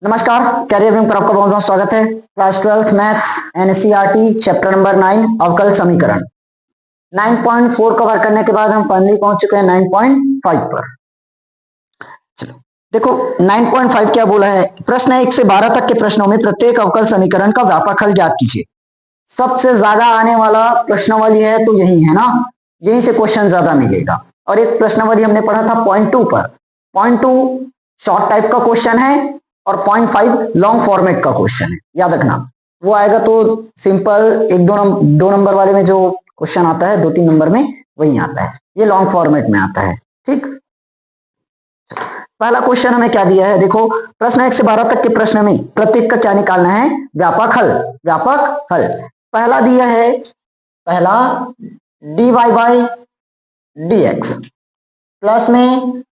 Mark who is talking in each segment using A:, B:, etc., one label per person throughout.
A: नमस्कार, कैरियर में पर आपका बहुत बहुत स्वागत है। Class 12th maths NCERT chapter number 9 अवकल समीकरण 9.4 कवर करने के बाद हम फाइनली पहुंच चुके हैं 9.5 पर। चलो देखो 9.5 क्या बोला है। प्रश्न 1 से 12 तक के प्रश्नों में प्रत्येक अवकल समीकरण का व्यापक हल ज्ञात कीजिए। सबसे ज्यादा आने वाला प्रश्नावली है तो यही है ना, यहीं से क्वेश्चन ज्यादा मिलेगा। और एक प्रश्नावली हमने पढ़ा था पॉइंट 2 पर। पॉइंट 2 शॉर्ट टाइप का क्वेश्चन है और पॉइंट 5 लॉन्ग फॉर्मेट का क्वेश्चन है, याद रखना। वो आएगा तो सिंपल एक दो नंबर वाले में जो क्वेश्चन आता है 2-3 नंबर में वही आता है, ये लॉन्ग फॉर्मेट में आता है। ठीक, पहला क्वेश्चन हमें क्या दिया है, देखो प्रश्न 1 से 12 तक के प्रश्न में प्रत्येक का क्या निकालना है, व्यापक हल। व्यापक हल पहला दिया है, पहला dy बाई dx प्लस में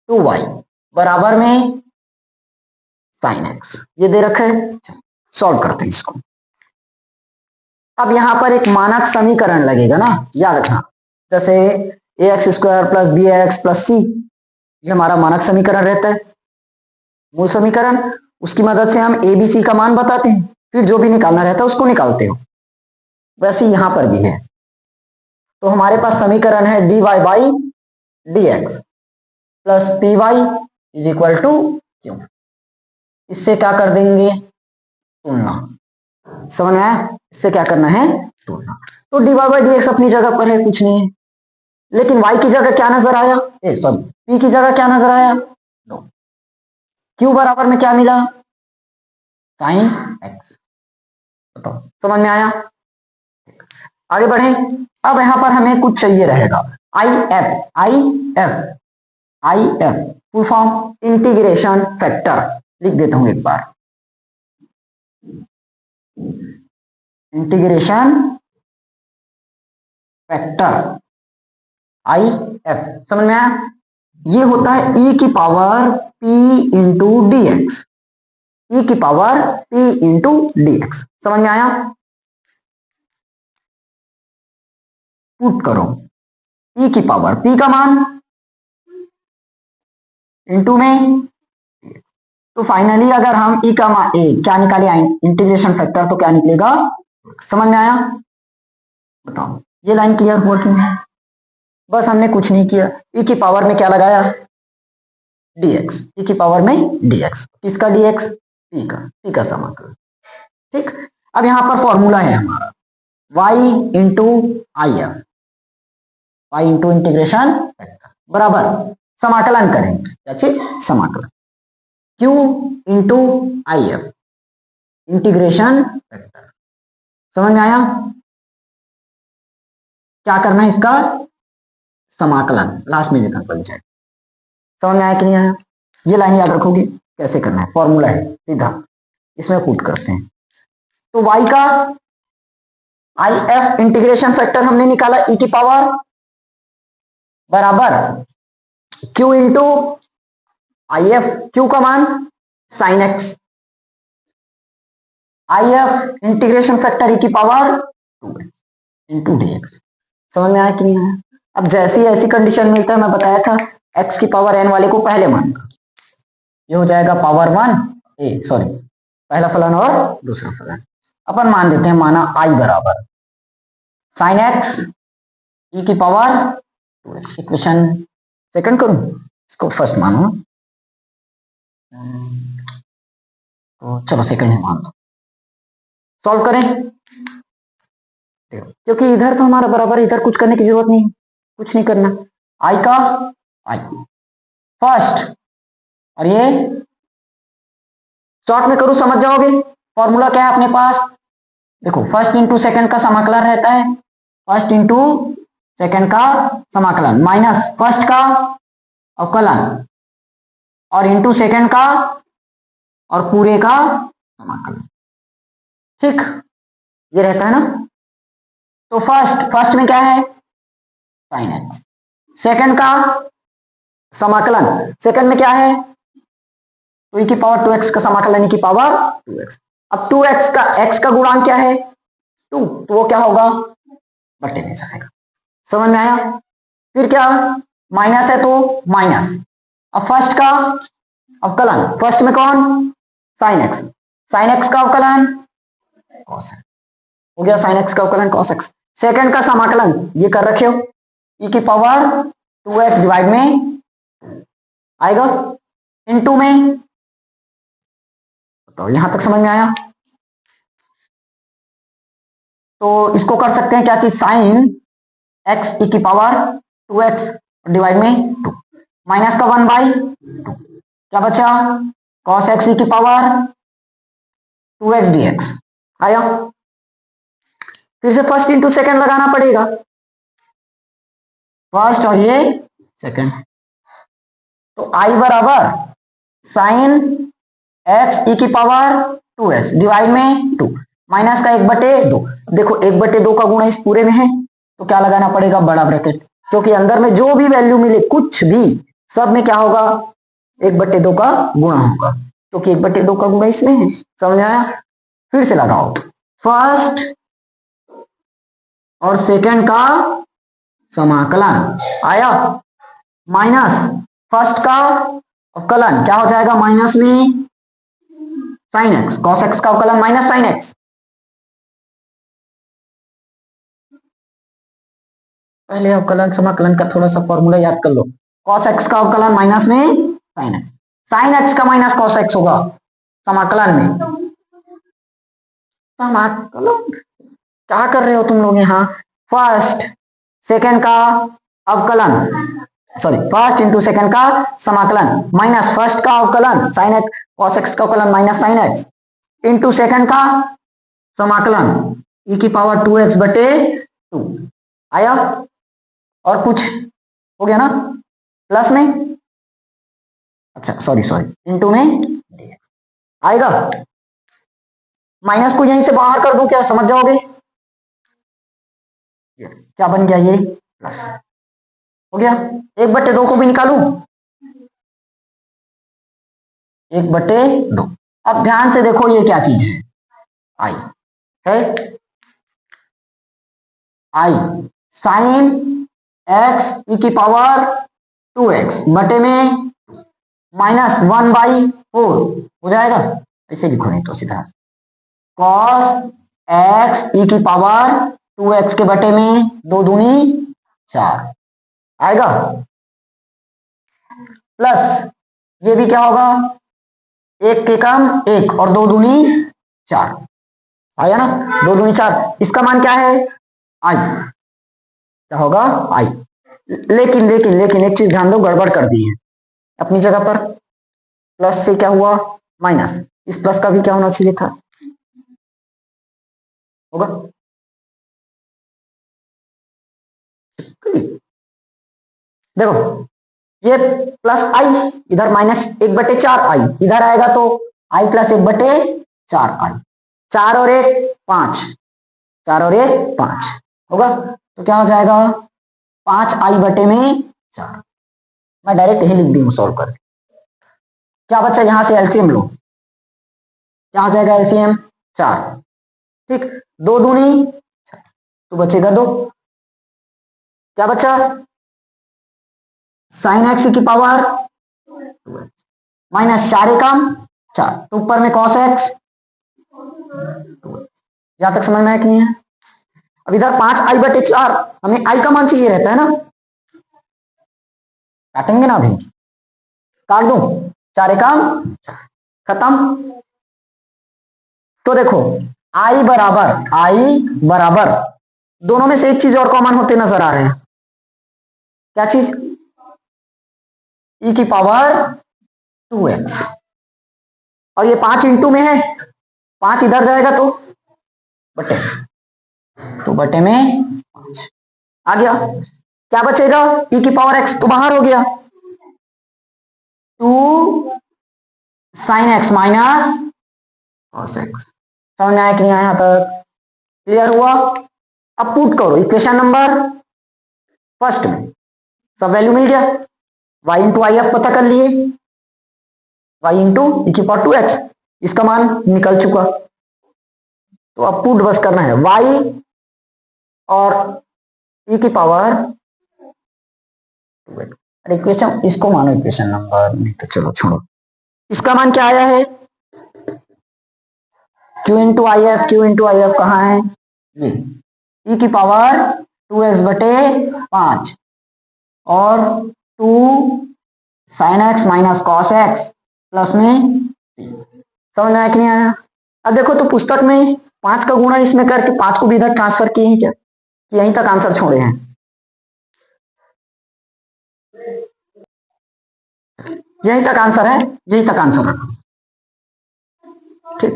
A: 2y बराबर में sin x, ये दे रखा है। सॉल्व करते हैं इसको। अब यहां पर एक मानक समीकरण लगेगा ना, याद रखना, जैसे ax square plus B X plus सी, ये हमारा मानक समीकरण रहता है, मूल समीकरण। उसकी मदद से हम ए बी सी का मान बताते हैं, फिर जो भी निकालना रहता है उसको निकालते हो। वैसे यहां पर भी है, तो हमारे पास समीकरण है dy by dx plus P Y is equal to Q. इससे क्या कर देंगे, तुलना। समझ में आया, इससे क्या करना है, तुलना। तो dy बाई dx अपनी जगह पर है, कुछ नहीं है, लेकिन y की जगह क्या नजर आया, सॉरी p की जगह क्या नजर आया, q बराबर में क्या मिला, साइन x। बताओ समझ में आया। आगे बढ़े। अब यहां पर हमें कुछ चाहिए रहेगा, I F full form integration factor. लिख देता हूं एक बार, इंटीग्रेशन फैक्टर आई एफ। समझ में आया, ये होता है e की power p into D X, E की power p into D X. समझ में आया। पुट करो e की पावर p का मान इंटू में, तो फाइनली अगर हम e का मान क्या निकाले, इंटीग्रेशन फैक्टर, तो क्या निकलेगा। समझ में आया। बताओ ये लाइन क्लियर हुआ कि नहीं। बस हमने कुछ नहीं किया, e की पावर में क्या लगाया, dx, e की पावर में dx। किसका dx, p का समाकलन। ठीक, अब यहां पर फॉर्मूला है हमारा y into I F, Y into integration बराबर समाकलन करेंगे, क्या चीज, समाकलन, q into I F integration factor. समझ में आया, क्या करना है इसका, समाकलन, लास्ट में लिखना पड़ जाए। समझ में आया कि नहीं आया। ये लाइन याद रखोगे कैसे करना है, फॉर्मूला है सीधा, इसमें पुट करते हैं। तो y का आई एफ इंटीग्रेशन फैक्टर हमने निकाला, e की पावर बराबर q into I F, Q का मान साइन एक्स, आई एफ इंटीग्रेशन फैक्टर e की power 2x into D X. समझ में आया कि नहीं आया। अब जैसी ऐसी कंडीशन मिलता है, मैं बताया था x की पावर n वाले को पहले मानना, ये हो जाएगा पावर 1 सॉरी पहला फलन और दूसरा फलन। अपन मान देते हैं, माना i बराबर साइन एक्स e की पावर 2x। इक्वेशन सेकंड करूं, इसको फर्स्ट मानो, तो चलो सेकंड ही मान लो। सॉल्व करें, क्योंकि इधर तो हमारा बराबर, इधर कुछ करने की जरूरत नहीं, कुछ नहीं करना। आई का आई फर्स्ट, और ये शॉर्ट में करूं, समझ जाओगे। फॉर्मूला क्या है अपने पास, देखो फर्स्ट इंटू सेकंड का समाकलन रहता है, फर्स्ट इंटू सेकंड का समाकलन माइनस फर्स्ट का अवकलन और इंटू सेकंड का और पूरे का समाकलन। ठीक, ये रहता है ना। तो फर्स्ट में क्या है, साइन एक्स, सेकंड का समाकलन, सेकंड में क्या है, 2 की पावर 2x का समाकलन, की पावर 2x। अब 2x का x का गुणांक क्या है, 2, तो वो क्या होगा, बट्टे में जाएगा। समझ में आया। फिर क्या, माइनस है तो माइनस, अब फर्स्ट का अवकलन, फर्स्ट में कौन साइन एक्स, साइन एक्स का अवकलन कॉस एक्स हो गया, साइन एक्स का अवकलन कॉस एक्स। सेकंड का समाकलन ये कर रखे हो, e की पावर 2x डिवाइड में आएगा इनटू में, तो यहां तक समझ में आया। तो इसको कर सकते हैं क्या चीज, साइन एक्स e की पावर 2x डिवाइड में 2 माइनस का 1/2, क्या बचा कॉस एक्स e की पावर 2x dx आया। फिर से फर्स्ट इंटू सेकंड लगाना पड़ेगा, फर्स्ट और ये सेकंड, तो i बराबर साइन एक्स e की पावर 2x डिवाइड में 2 माइनस का 1/2। देखो 1/2 का गुणा इस पूरे में है, तो क्या लगाना पड़ेगा, बड़ा ब्रैकेट, क्योंकि अंदर में जो भी वैल्यू मिले कुछ भी सब में क्या होगा 1/2 का गुणा होगा, क्योंकि 1/2 का गुणा इसमें है। समझ आया। फिर से लगाओ, फर्स्ट और सेकंड का समाकलन आया, माइनस फर्स्ट का अवकलन क्या हो जाएगा, माइनस में साइन एक्स, कॉस एक्स का अवकलन माइनस साइन एक्स, पहले अवकलन समाकलन का थोड़ा सा फॉर्मूला याद कर लो, कॉस एक्स का अवकलन माइनस में साइन एक्स, साइन एक्स का माइनस कॉस एक्स होगा समाकलन में। समाकलन क्या कर रहे हो तुम लोग यहाँ, फर्स्ट सेकंड का अवकलन, सॉरी फर्स्ट इंटू सेकंड का समाकलन माइनस फर्स्ट का अवकलन साइन एक्स कॉस एक्स का अवकलन minus sine x into second का समाकलन e की पावर 2x/2 आया। और कुछ हो गया ना प्लस में, अच्छा सॉरी इंटू में dx आएगा, माइनस को यहीं से बाहर कर दो, क्या समझ जाओगे, क्या बन गया ये प्लस हो गया। 1/2 को भी निकालू, 1/2। अब ध्यान से देखो ये क्या चीज है, आई है, आई साइन एक्स e की पावर 2x बटे में माइनस 1/4 हो जाएगा, ऐसे लिखो नहीं तो सीधा, कॉस एक्स e की पावर 2x के बटे में 2 दूनी 4 आएगा, प्लस ये भी क्या होगा, 1 के कम 1 और 2 दूनी 4 आया ना, 2 दूनी 4, इसका मान क्या है आई, क्या होगा आई। लेकिन लेकिन लेकिन एक चीज ध्यान दो, गड़बड़ कर दी है अपनी जगह पर, प्लस से क्या हुआ माइनस, इस प्लस का भी क्या होना चाहिए था, होगा देखो ये प्लस आई, इधर माइनस 1/4 आई, इधर आएगा तो आई प्लस 1/4 आई, 4 और 1 5, 4 और 1 5 होगा, तो क्या हो जाएगा 5 आई बटे में 4। मैं डायरेक्ट यही लिख दी हूँ सॉल्व करके, क्या बच्चा यहां से एलसीएम लो, क्या हो जाएगा एलसीएम 4, ठीक, 2 दूनी तो बचेगा 2, क्या बचा साइन एक्स की पावर माइनस 4 एकम 4, तो ऊपर में कॉस एक्स, यहां तक समझ में है कि नहीं है। अब इधर 5i/4, हमें आई का मान चाहिए रहता है ना, काटेंगे ना अभी, काट दो 4 एकम खत्म। तो देखो आई बराबर दोनों में से एक चीज और कॉमन होते नजर आ रहे हैं, क्या चीज, e की पावर 2x, और ये 5 इंटू में है, 5 इधर जाएगा तो बटे में 5 आ गया, क्या बचेगा e की पावर x तो बाहर हो गया, 2 sine x minus cos x. समझ में आया कि नहीं आया तक, क्लियर हुआ। अब पुट करो इक्वेशन नंबर फर्स्ट में, सब वैल्यू मिल गया, y इंटू आई आप पता कर लिए, y इंटू ई की पावर 2x, इसका मान निकल चुका, तो अब पुट बस करना है y और e की पावर 2x। इक्वेशन इसको मानो इक्वेशन नंबर, नहीं तो चलो छोड़ो, इसका मान क्या आया है Q इंटू आई एफ कहाँ है, ये e की पावर 2x बटे 5 और 2 sine x minus cos x plus में, समझ में आया कि नहीं आया। अब देखो तो पुस्तक में 5 का गुणा इसमें करके 5 को भी इधर ट्रांसफर किए हैं क्या, कि यहीं तक आंसर छोड़े हैं, यहीं तक आंसर है, यहीं तक आंसर रखो, ठीक।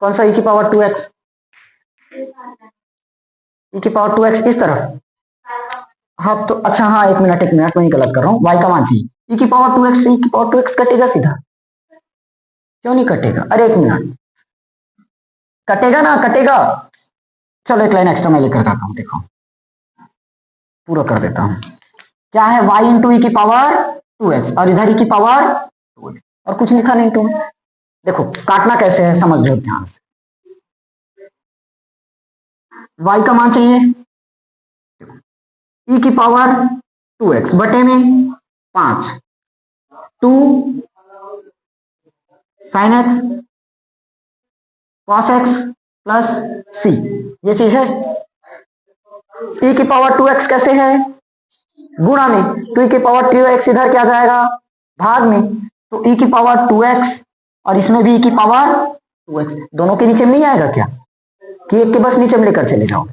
A: कौन सा e की पावर 2x, e की पावर 2x इस तरफ, हाँ तो अच्छा, हाँ एक मिनट मैं गलत कर रहा हूँ, y का मान चाहिए, e की पावर 2x से e की पावर 2x कटेगा सीधा, क्यों नहीं कटेगा, अरे एक मिनट, कटेगा ना, कटेगा, चलो एक लाइन एक्स्ट्रा मैं लेकर जाता हूँ, देखो पूरा कर देता हूँ। क्या है, y इंटू ई की पावर 2x और इधर e की पावर 2x, और कुछ लिखा नहीं टू, देखो काटना कैसे है समझ लो ध्यान से, y का मान चाहिए e की पावर 2x बटे में 5 2 sine x cos x plus सी, ये चीज है। e की पावर 2x कैसे है, गुणा में, तो e की पावर 2x इधर क्या जाएगा, भाग में, तो e की पावर 2x और इसमें भी e की पावर 2x, दोनों के नीचे में नहीं आएगा क्या, कि एक के बस नीचे में लेकर चले जाओ,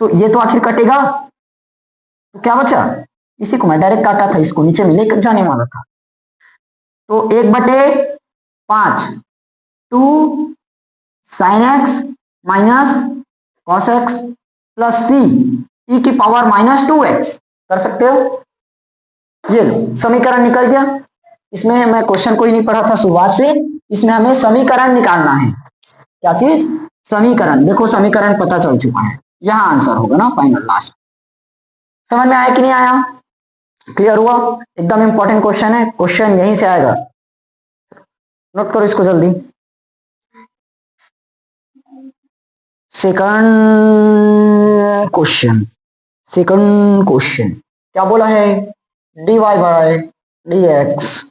A: तो ये तो आखिर कटेगा, तो क्या बचा, इसी को मैं डायरेक्ट काटा था, इसको नीचे में लेकर जाने वाला था, तो 1/5 2 sine x minus cos x plus c E की पावर -2x, कर सकते हो, ये लो समीकरण निकल गया। इसमें मैं क्वेश्चन को ही नहीं पढ़ा था शुरुआत से, इसमें हमें समीकरण निकालना है, क्या चीज, समीकरण, देखो समीकरण पता चल चुका है, यहां आंसर होगा ना फाइनल लास्ट, समझ में आया कि नहीं आया, क्लियर हुआ, एकदम इंपॉर्टेंट क्वेश्चन है, क्वेश्चन यहीं से आएगा, नोट करो इसको जल्दी। सेकंड क्वेश्चन क्या बोला है, dy by dx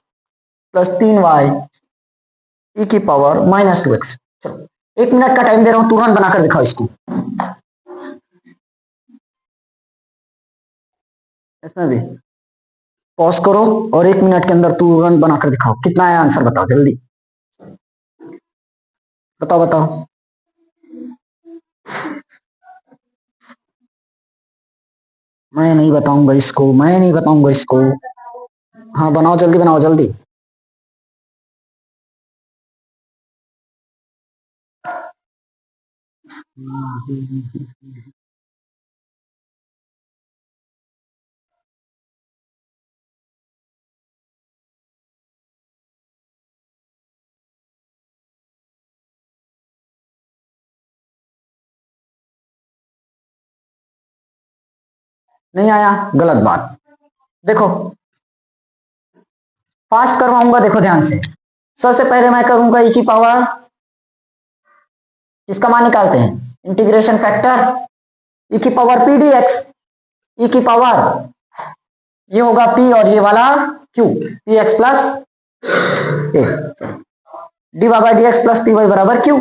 A: plus 3y e की पावर -2x, चलो 1 मिनट का टाइम दे रहा हूं, तुरंत बनाकर दिखाओ इसको, इसमें भी पॉज करो और 1 मिनट के अंदर तुरंत बनाकर दिखाओ, कितना है आंसर बताओ जल्दी, बताओ बताओ, मैं नहीं बताऊंगा इसको, मैं नहीं बताऊंगा इसको, हाँ बनाओ जल्दी, बनाओ जल्दी, नहीं आया, गलत बात, देखो फास्ट करवाऊंगा, देखो ध्यान से, सबसे पहले मैं करूंगा e की पावर, इसका मान निकालते हैं, इंटीग्रेशन फैक्टर e की power P D X, e की पावर ये होगा p और ये वाला q, P X plus A, D Y by D x plus P Y बराबर q,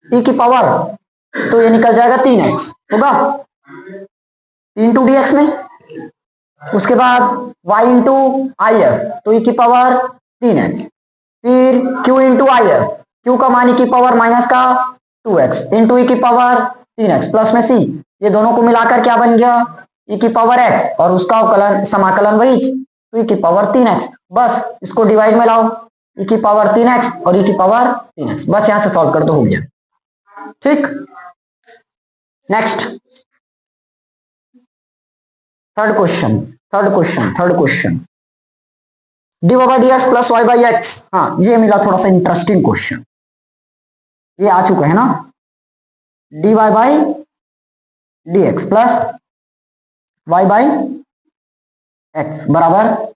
A: e की पावर तो ये निकल जाएगा 3x होगा इंटू डी एक्स में, उसके बाद y इंटू आई एफ, तो e की पावर 3x, फिर q into I F, q का मान e की पावर माइनस का 2x इंटू e की पावर 3x प्लस में c, ये दोनों को मिलाकर क्या बन गया, e की पावर x और उसका समाकलन वही, तो e की पावर 3x, बस इसको डिवाइड में लाओ, e की पावर 3x और e की पावर 3x, बस यहां से सॉल्व कर दो, हो गया, ठीक। Next third question D Y by D x plus Y by X, हाँ ये मिला थोड़ा सा इंटरेस्टिंग क्वेश्चन, ये आ चुका है ना, D Y by D x plus Y by X बराबर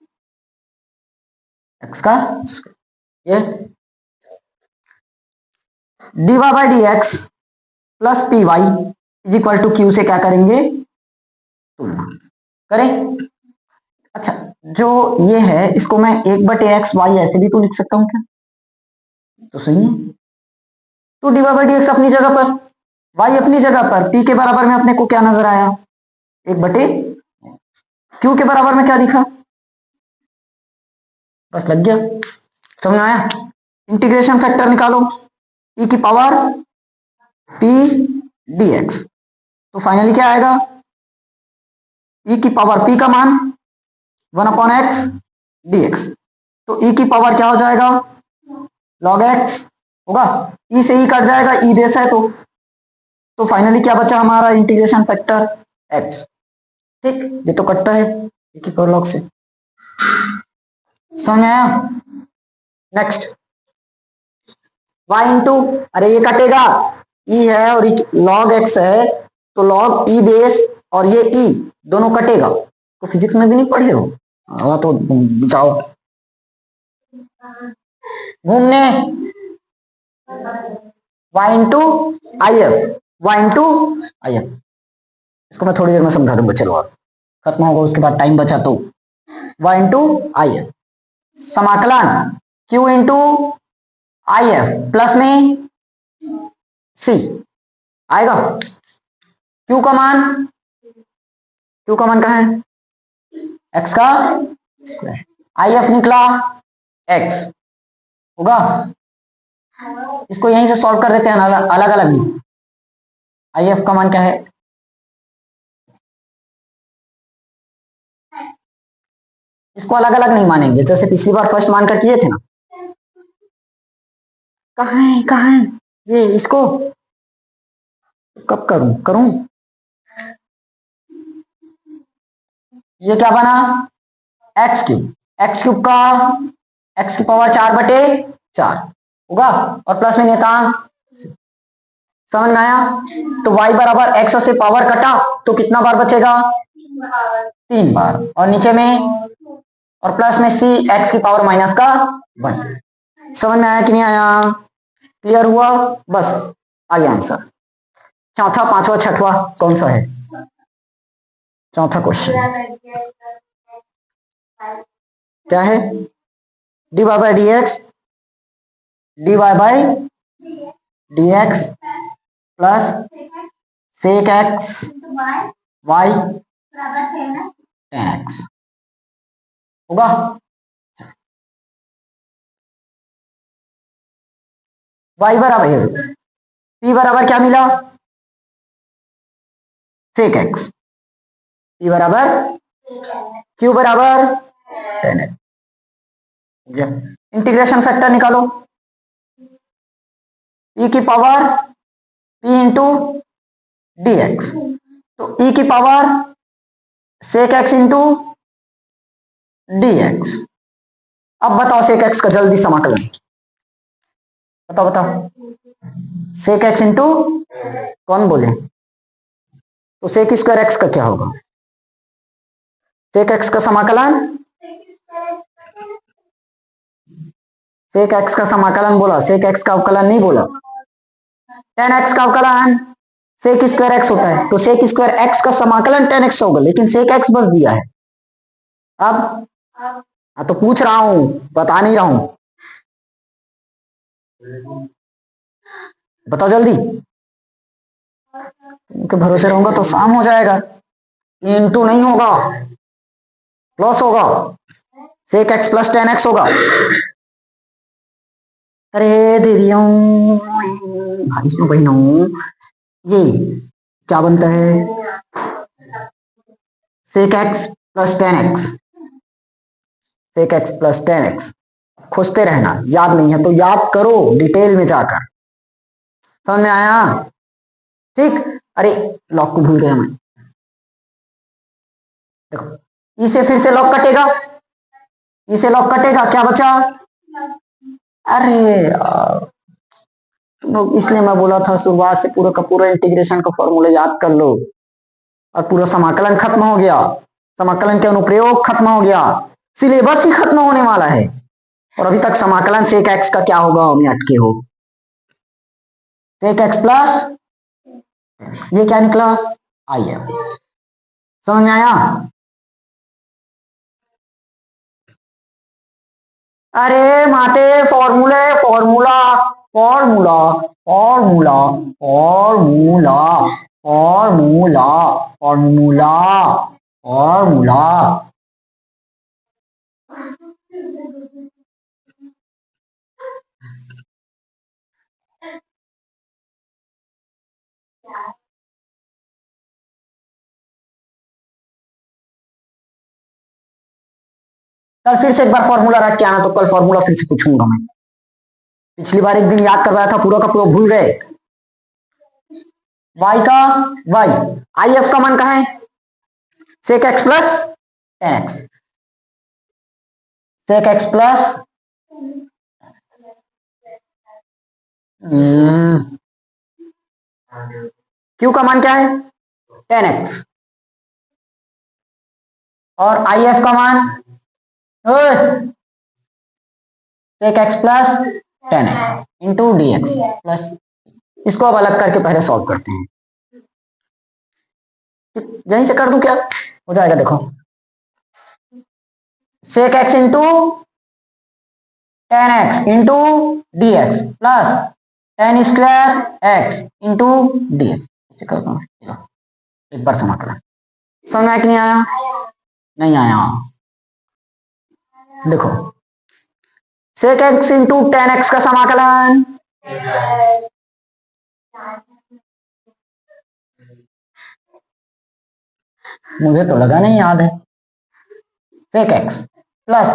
A: एक्स का, ये D Y by D x plus P Y is equal to Q से क्या करेंगे, तुलना करें, अच्छा जो ये है इसको मैं 1/x y ऐसे भी तो लिख सकता हूं क्या, तो सही है, तो d Y by D x अपनी जगह पर, वाई अपनी जगह पर, पी के बराबर में अपने को क्या नजर आया, 1/, क्यू के बराबर में क्या दिखा, बस लग गया, समझ में आया। इंटीग्रेशन फैक्टर निकालो, ई की पावर पी डी एक्स, तो फाइनली क्या आएगा, ई की पावर पी का मान 1/x dx, तो ई की पावर क्या हो जाएगा, log x होगा, ई से ई कट जाएगा, ई बेस है तो फाइनली क्या बचा हमारा, इंटीग्रेशन फैक्टर x, ठीक, ये तो कटता है ई की पावर log से, समझ में आया। नेक्स्ट y इंटू, अरे ये कटेगा, ई है और log x है, तो log ई बेस और ये ई दोनों कटेगा, तो फिजिक्स में भी नहीं पढ़े हो, तो जाओ घूमने, y into I F, Y into I F, इसको मैं थोड़ी देर में समझा दूंगा, चलो आप खत्म होगा उसके बाद टाइम बचा तो, y इंटू आई एफ, समाकलन q into I F plus में c आएगा, q का मान, q का मान कहाँ है, x का, आई एफ निकला x होगा, इसको यहीं से सॉल्व कर देते हैं अलग अलग नहीं, आई एफ का मान क्या है, इसको अलग अलग नहीं मानेंगे, जैसे पिछली बार फर्स्ट मानकर किए थे ना, कहाँ है ये, इसको कब करूं ये क्या बना, एक्स क्यूब का एक्स की पावर 4/4 होगा, और प्लस में नेतांक, समझ में आया। तो y बराबर x से पावर कटा तो कितना बार बचेगा, 3 बार, और नीचे में और प्लस में c x की पावर माइनस का 1, समझ में आया कि नहीं आया, क्लियर हुआ, बस आ गया आंसर। चौथा, पांचवा, छठवा कौन सा है, चौथा क्वेश्चन क्या है, d Y by D x, d Y by D x plus sec x y ten x होगा, y बराबर, p बराबर क्या मिला, सेक एक्स, p बराबर q बराबर 10x, इंटीग्रेशन फैक्टर निकालो, e की power p into D x, तो e की power sec x into D x, अब बताओ सेक एक्स का जल्दी समाकलन, बताओ सेक एक्स इंटू, कौन बोले, तो सेक स्क्वायर एक्स का क्या होगा, सेक एक्स का समाकलन, सेक एक्स का समाकलन बोला, सेक एक्स का अवकलन नहीं बोला, 10x का अवकलन सेक स्क्वायर एक्स होता है, तो सेक स्क्वायर एक्स का समाकलन 10x होगा, लेकिन सेक एक्स बस दिया है, अब तो पूछ रहा हूं, बता नहीं रहा हूं, बताओ जल्दी, उनके भरोसे रहूंगा तो शाम हो जाएगा, इंटू नहीं होगा, प्लस होगा, सेक एक्स प्लस 10x होगा, अरे दीदियों भाइयों बहनों, ये क्या बनता है, sec x plus 10x, sec x plus 10x, खोजते रहना, याद नहीं है तो याद करो डिटेल में जाकर, समझ में आया, ठीक, अरे लॉक को भूल गया मैं, देखो इसे फिर से लॉक कटेगा, इसे लॉक कटेगा, क्या बचा, अरे तुम लोग, इसलिए मैं बोला था शुरुआत से पूरा का पूरा इंटीग्रेशन का फॉर्मूला याद कर लो, और पूरा समाकलन खत्म हो गया, समाकलन के अनुप्रयोग खत्म हो गया, सिलेबस ही खत्म होने वाला है, और अभी तक समाकलन सेक एक्स का क्या होगा हमें अटके हो, सेक एक्स प्लस ये क्या निकला, आई है, समझ में आया, अरे माते formula formula formula formula formula formula. कल फिर से एक बार फॉर्मूला रट के आना, तो कल फॉर्मूला फिर से पूछूंगा मैं। पिछली बार एक दिन याद करवाया था, पूरा का पूरा भूल गए। y का y, आई एफ का मान कहा है, sec x plus ten x, sec x plus q का मान क्या है, टेन एक्स, और आई एफ का मान sec x plus ten x into D x plus. इसको अब अलग करके पहले सॉल्व करते हैं। यहीं से कर दूं क्या, हो जाएगा। देखो, sec x into ten x into D x plus ten square x into D x. कर दूं, एक बार समझ लो। समझ में कि नहीं आया? नहीं आया। देखो, sec x into ten x का समाकलन मुझे तो लगा नहीं याद है। Sec x plus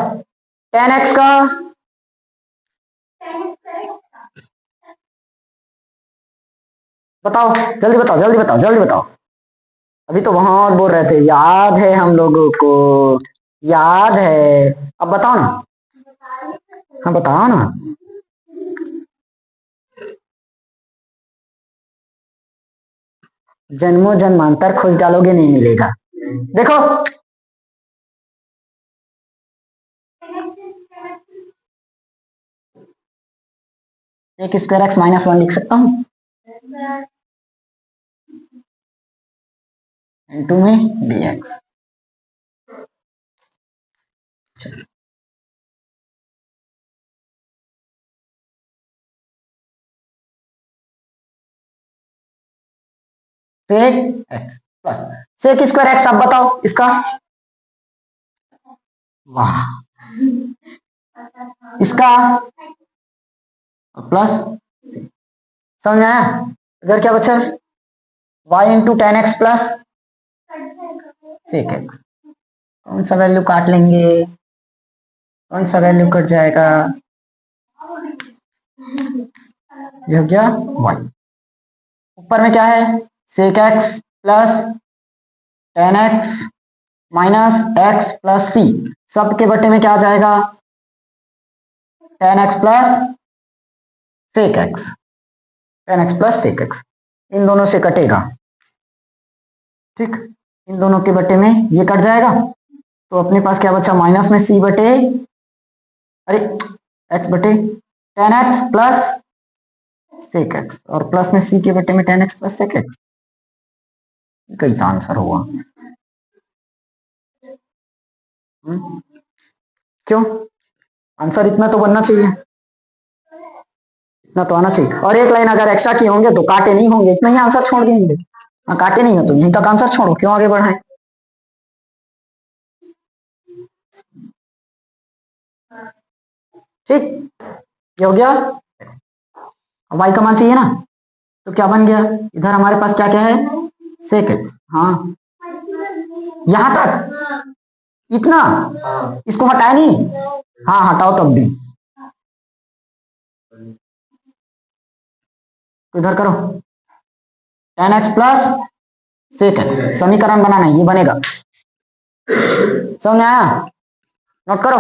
A: ten x का बताओ, जल्दी बताओ जल्दी बताओ जल्दी बताओ। अभी तो बहुत बोल रहे थे, याद है हम लोगों को, याद है। अब बताओ ना, हाँ बताओ ना। जन्मों जन्मांतर खोज डालोगे नहीं मिलेगा। देखो, एक स्क्वायर एक्स माइनस वन लिख सकता हूं इंटू में d x. Sec x plus sec square x. अब बताओ इसका, वाह, इसका प्लस। समझ आया? इधर क्या बचा, y into ten x plus sec x. कौन सा वैल्यू काट लेंगे, कौन सा वैल्यू कट जाएगा, ये हो गया y। ऊपर में क्या है, sec x plus ten x minus x plus c. सब के बटे में क्या आ जाएगा, tan x plus sec x, tan x plus sec x. इन दोनों से कटेगा, ठीक, इन दोनों के बटे में ये कट जाएगा। तो अपने पास क्या बचा, माइनस में सी बटे, अरे एक्स बटे ten x plus sec x, और प्लस में सी के बटे में ten x plus sec x. कैसा आंसर हुआ? क्यों, आंसर इतना तो बनना चाहिए, इतना तो आना चाहिए। और एक लाइन अगर एक्स्ट्रा किए होंगे तो काटे नहीं होंगे, इतना ही आंसर छोड़ देंगे। हाँ, काटे नहीं हो तो यहीं तक आंसर छोड़ो, क्यों आगे बढ़ाएं। ठीक, ये हो गया। अब y का मान चाहिए ना, तो क्या बन गया, इधर हमारे पास क्या क्या है, सेक एक्स। हाँ, यहां तक इतना, इसको हटाया नहीं, हाँ हटाओ तब भी, तो इधर करो ten x plus sec x. समीकरण बनाना है, ये बनेगा। समझ में आया? नोट करो।